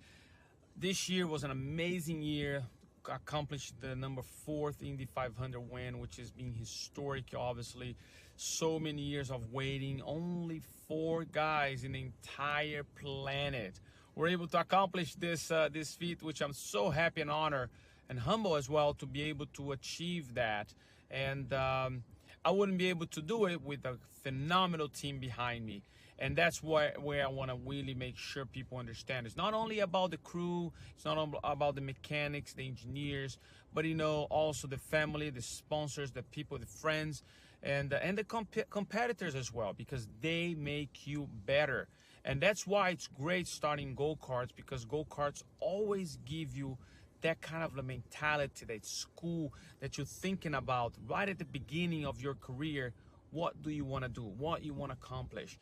This year was an amazing year. Accomplished the number 4th Indy 500 win, which has been historic, obviously. So many years of waiting, only 4 guys in the entire planet were able to accomplish this feat, which I'm so happy and honored and humble as well to be able to achieve that. And I wouldn't be able to do it with a phenomenal team behind me. And that's where I want to really make sure people understand. It's not only about the crew, it's not about the mechanics, the engineers, but also the family, the sponsors, the people, the friends, and the competitors as well, because they make you better. And that's why it's great starting go-karts, because go-karts always give you that kind of a mentality, that school that you're thinking about right at the beginning of your career. What do you want to do? What you want to accomplish?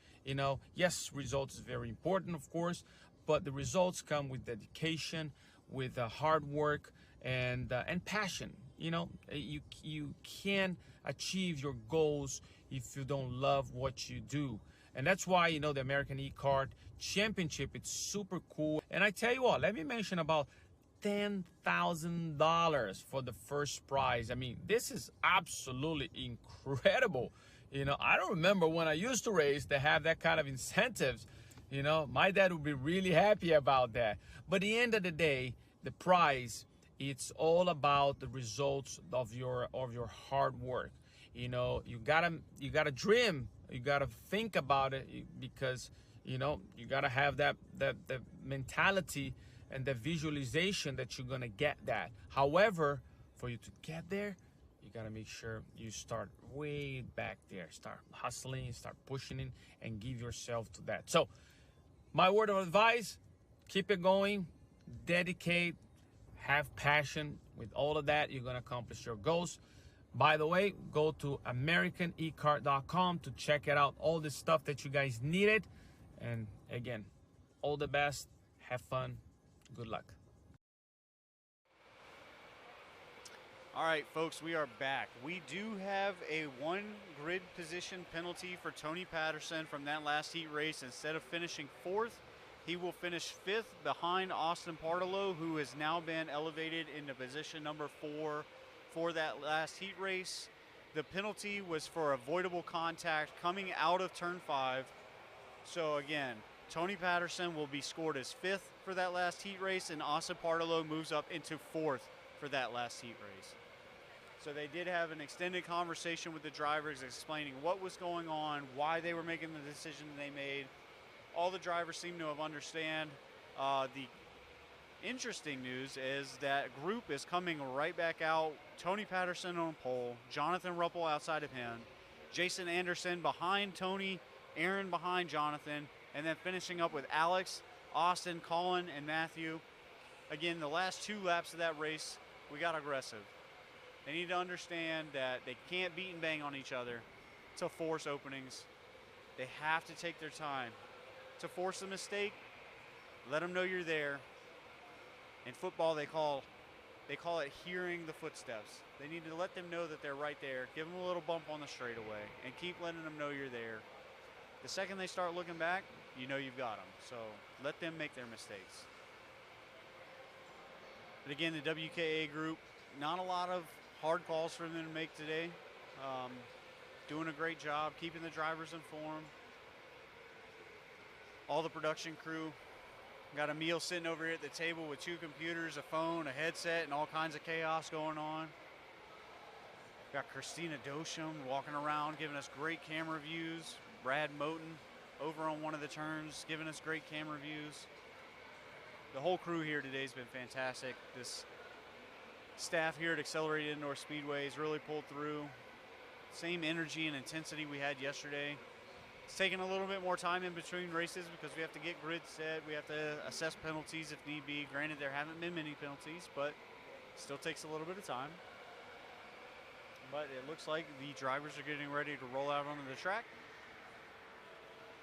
Yes, results is very important, of course, but the results come with dedication, with hard work, and passion. You can't achieve your goals if you don't love what you do. And that's why, you know, the American E-Kart Championship, it's super cool. And I tell you what, let me mention about $10,000 for the first prize. I mean, this is absolutely incredible. You know, I don't remember when I used to race to have that kind of incentives. You know, my dad would be really happy about that. But at the end of the day, the prize, it's all about the results of your hard work. You know, you gotta dream, you gotta think about it, because, you know, you gotta have that mentality and the visualization that you're gonna get that. However, for you to get there, you gotta make sure you start way back there, start hustling, start pushing it, and give yourself to that. So my word of advice, keep it going, dedicate, have passion. With all of that, you're gonna accomplish your goals. By the way, go to AmericanEkart.com to check it out, all the stuff that you guys needed. And again, all the best, have fun, good luck. All right, folks, we are back. We do have a 1 grid position penalty for Tony Patterson from that last heat race. Instead of finishing 4th, he will finish 5th behind Austin Partolo, who has now been elevated into position number 4 for that last heat race. The penalty was for avoidable contact coming out of turn 5. So again, Tony Patterson will be scored as 5th for that last heat race, and Austin Partolo moves up into 4th for that last heat race. So they did have an extended conversation with the drivers explaining what was going on, why they were making the decision they made. All the drivers seem to have understand. The interesting news is that group is coming right back out. Tony Patterson on pole, Jonathan Ruppel outside of him, Jason Anderson behind Tony, Aaron behind Jonathan, and then finishing up with Alex, Austin, Colin, and Matthew. Again, the last 2 laps of that race, we got aggressive. They need to understand that they can't beat and bang on each other to force openings. They have to take their time. To force a mistake, let them know you're there. In football, they call it hearing the footsteps. They need to let them know that they're right there. Give them a little bump on the straightaway and keep letting them know you're there. The second they start looking back, you know you've got them. So let them make their mistakes. But again, the WKA group, not a lot of hard calls for them to make today. Doing a great job keeping the drivers informed. All the production crew. Got Emil sitting over here at the table with 2 computers, a phone, a headset, and all kinds of chaos going on. Got Christina Dosham walking around giving us great camera views. Brad Moten over on one of the turns giving us great camera views. The whole crew here today has been fantastic. This staff here at Accelerated Indoor Speedway has really pulled through. Same energy and intensity we had yesterday. It's taking a little bit more time in between races because we have to get grid set. We have to assess penalties if need be. Granted, there haven't been many penalties, but it still takes a little bit of time. But it looks like the drivers are getting ready to roll out onto the track.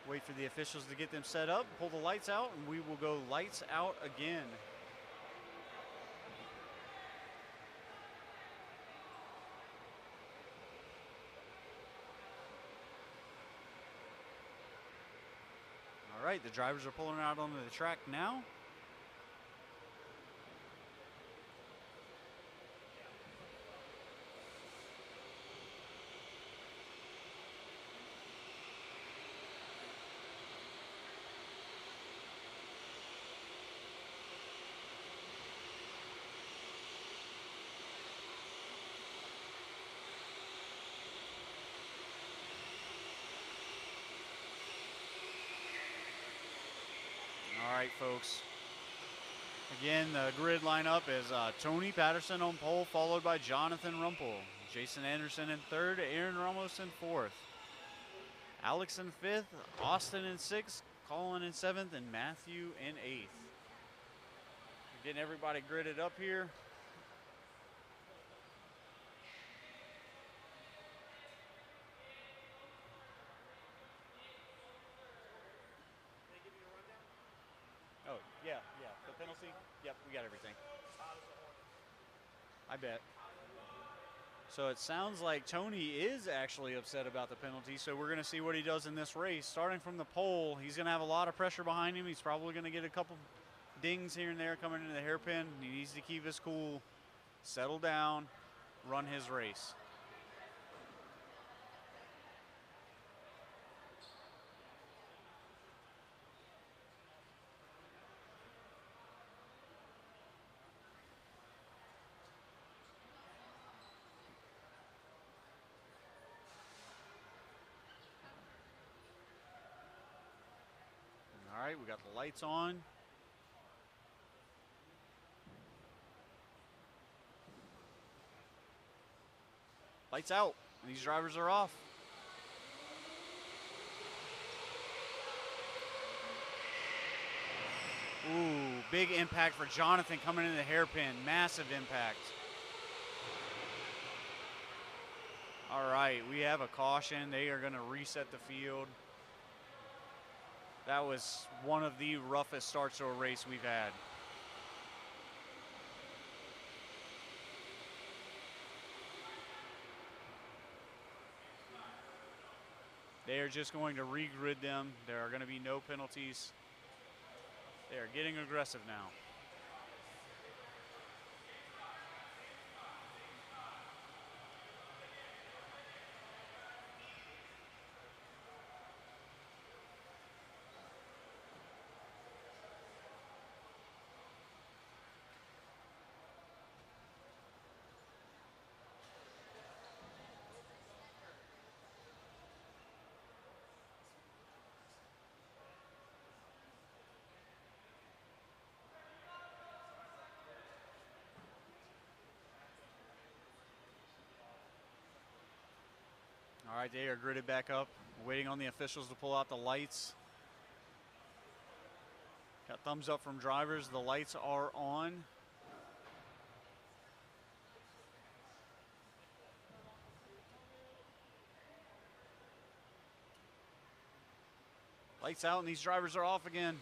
Wait for the officials to get them set up, pull the lights out, and we will go lights out again. All right, the drivers are pulling out onto the track now. All right, folks. Again, the grid lineup is Tony Patterson on pole, followed by Jonathan Rumpel. Jason Anderson in 3rd, Aaron Ramos in 4th. Alex in 5th, Austin in 6th, Colin in 7th, and Matthew in 8th. Getting everybody gridded up here. Oh, yeah, the penalty, yep, we got everything. I bet. So it sounds like Tony is actually upset about the penalty, so we're going to see what he does in this race. Starting from the pole, he's going to have a lot of pressure behind him. He's probably going to get a couple dings here and there coming into the hairpin. He needs to keep his cool, settle down, run his race. All right, we got the lights on. Lights out. These drivers are off. Ooh, big impact for Jonathan coming into the hairpin. Massive impact. All right, we have a caution. They are going to reset the field. That was one of the roughest starts to a race we've had. They are just going to regrid them. There are going to be no penalties. They are getting aggressive now. All right, they are gridded back up, waiting on the officials to pull out the lights. Got thumbs up from drivers. The lights are on. Lights out and these drivers are off again.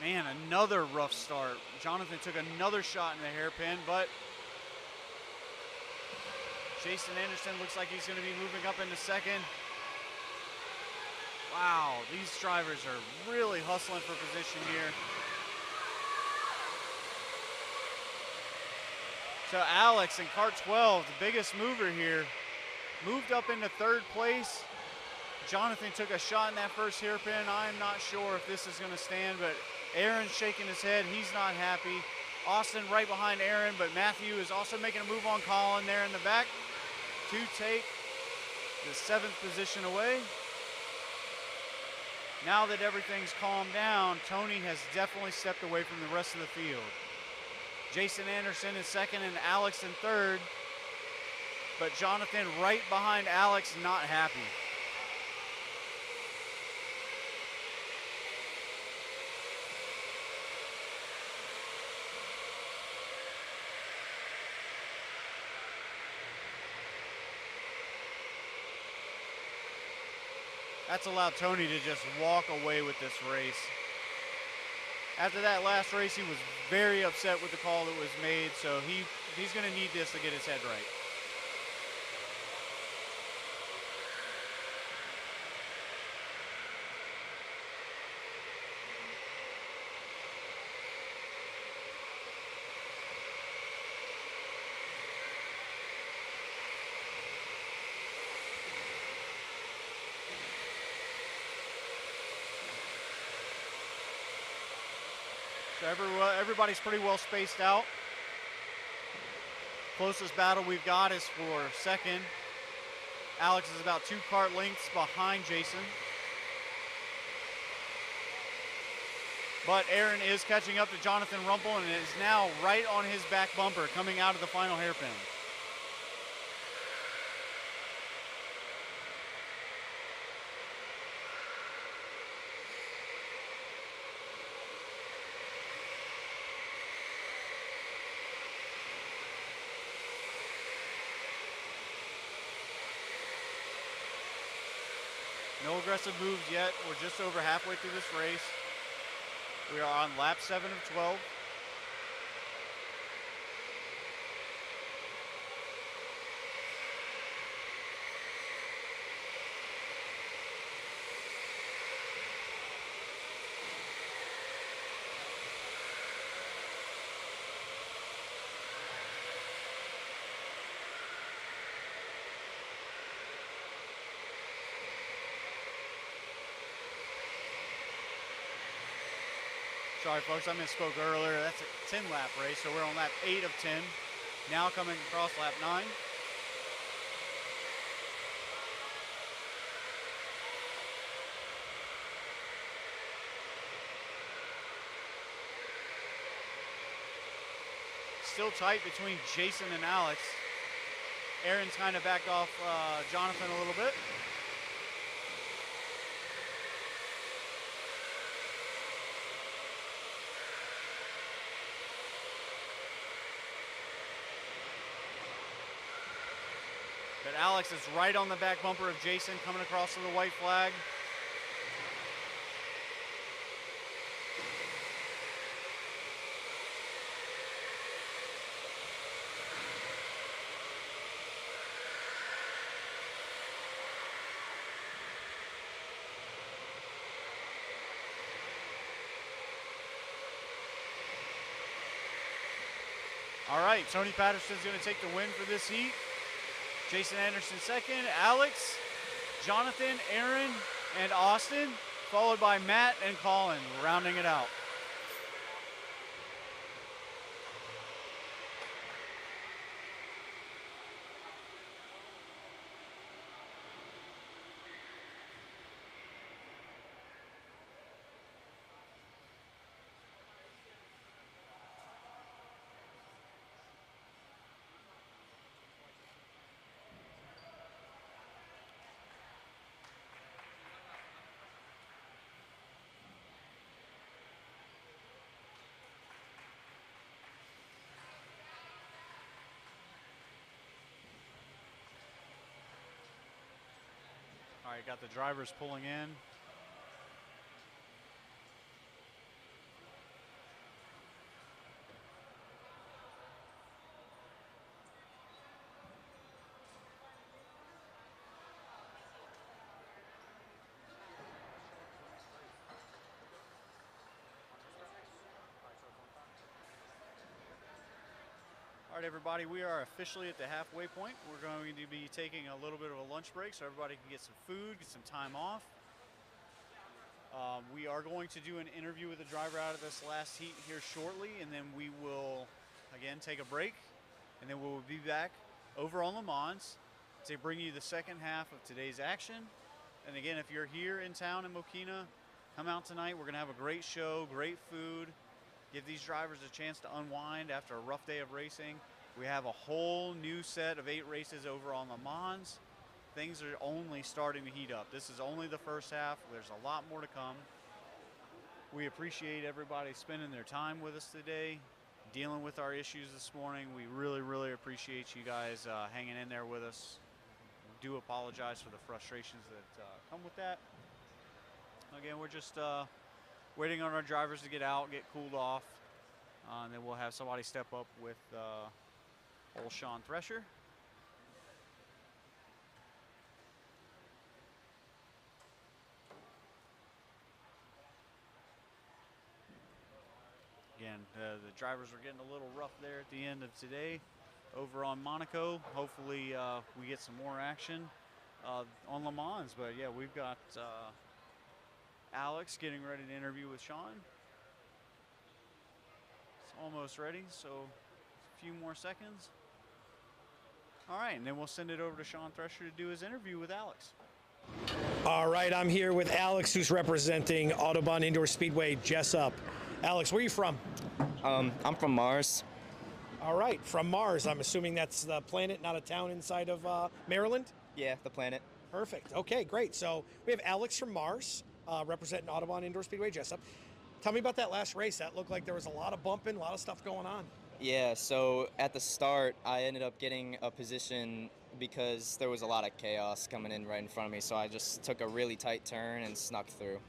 Man, another rough start. Jonathan took another shot in the hairpin, but Jason Anderson looks like he's going to be moving up into second. Wow, these drivers are really hustling for position here. So Alex in car 12, the biggest mover here, moved up into third place. Jonathan took a shot in that first hairpin. I'm not sure if this is going to stand, but Aaron's shaking his head. He's not happy. Austin right behind Aaron, but Matthew is also making a move on Colin there in the back to take the 7th position away. Now that everything's calmed down, Tony has definitely stepped away from the rest of the field. Jason Anderson is second and Alex in third, but Jonathan right behind Alex, not happy. That's allowed Tony to just walk away with this race. After that last race, he was very upset with the call that was made, so he's going to need this to get his head right. So everybody's pretty well spaced out. Closest battle we've got is for second. Alex is about 2 kart lengths behind Jason. But Aaron is catching up to Jonathan Rumpel and is now right on his back bumper coming out of the final hairpin. No aggressive moves yet. We're just over halfway through this race. We are on lap 7 of 12. Sorry, folks, I misspoke earlier. That's a 10-lap race, so we're on lap 8 of 10. Now coming across lap 9. Still tight between Jason and Alex. Aaron's kind of backed off Jonathan a little bit. But Alex is right on the back bumper of Jason coming across to the white flag. All right, Tony Patterson's going to take the win for this heat. Jason Anderson second, Alex, Jonathan, Aaron, and Austin, followed by Matt and Colin, rounding it out. All right, got the drivers pulling in. All right, everybody, we are officially at the halfway point. We're going to be taking a little bit of a lunch break so everybody can get some food, get some time off. We are going to do an interview with the driver out of this last heat here shortly, and then we will, again, take a break, and then we'll be back over on Le Mans to bring you the second half of today's action. And again, if you're here in town in Mokina, come out tonight. We're going to have a great show, great food. Give these drivers a chance to unwind after a rough day of racing. We have a whole new set of 8 races over on Le Mans. Things are only starting to heat up. This is only the first half. There's a lot more to come. We appreciate everybody spending their time with us today, dealing with our issues this morning. We really, really appreciate you guys hanging in there with us. We do apologize for the frustrations that come with that. Again, we're just waiting on our drivers to get out, get cooled off, and then we'll have somebody step up with old Sean Thresher. Again, the drivers were getting a little rough there at the end of today over on Monaco. Hopefully we get some more action on Le Mans, but yeah, we've got Alex getting ready to interview with Sean. It's almost ready, so a few more seconds. All right, and then we'll send it over to Sean Thresher to do his interview with Alex. All right, I'm here with Alex, who's representing Autobahn Indoor Speedway Jessup. Alex, where are you from? I'm from Mars. All right, from Mars. I'm assuming that's the planet, not a town inside of Maryland? Yeah, the planet. Perfect. Okay, great. So we have Alex from Mars, representing Autobahn Indoor Speedway Jessup. Tell me about that last race. That looked like there was a lot of bumping, a lot of stuff going on. Yeah, so at the start, I ended up getting a position because there was a lot of chaos coming in right in front of me, so I just took a really tight turn and snuck through.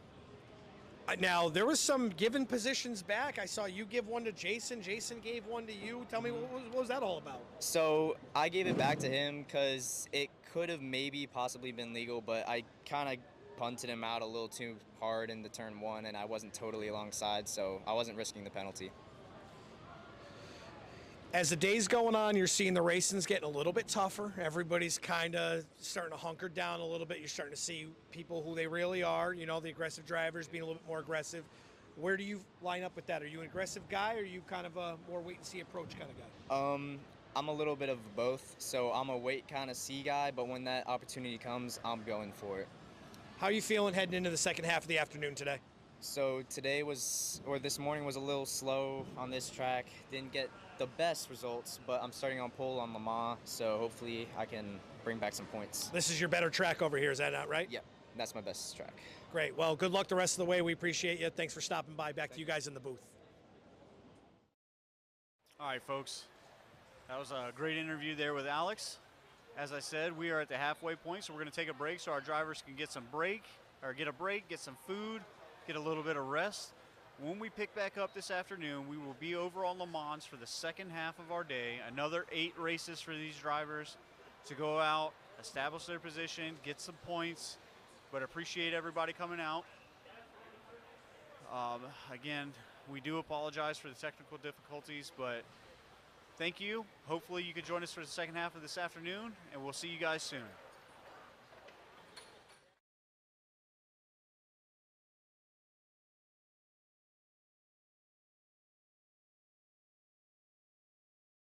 Now, there was some given positions back. I saw you give one to Jason. Jason gave one to you. Tell me, what was that all about? So I gave it back to him because it could have maybe possibly been legal, but I kind of punted him out a little too hard in the turn one, and I wasn't totally alongside, so I wasn't risking the penalty. As the day's going on, you're seeing the racing's getting a little bit tougher. Everybody's kind of starting to hunker down a little bit. You're starting to see people who they really are, you know, the aggressive drivers being a little bit more aggressive. Where do you line up with that? Are you an aggressive guy, or are you kind of a more wait-and-see approach kind of guy? I'm a little bit of both, so I'm a wait kind of see guy, but when that opportunity comes, I'm going for it. How are you feeling heading into the second half of the afternoon today? So this morning was a little slow on this track. Didn't get the best results, but I'm starting on pole on Le Mans, so hopefully I can bring back some points. This is your better track over here, is that not right? Yep, that's my best track. Great. Well, good luck the rest of the way. We appreciate you. Thanks for stopping by. Back to you guys in the booth. All right, folks. That was a great interview there with Alex. As I said, we are at the halfway point, so we're going to take a break so our drivers can get a break, get some food, get a little bit of rest. When we pick back up this afternoon, we will be over on Le Mans for the second half of our day. Another 8 races for these drivers to go out, establish their position, get some points, but appreciate everybody coming out. Again, we do apologize for the technical difficulties, but thank you. Hopefully you can join us for the second half of this afternoon, and we'll see you guys soon.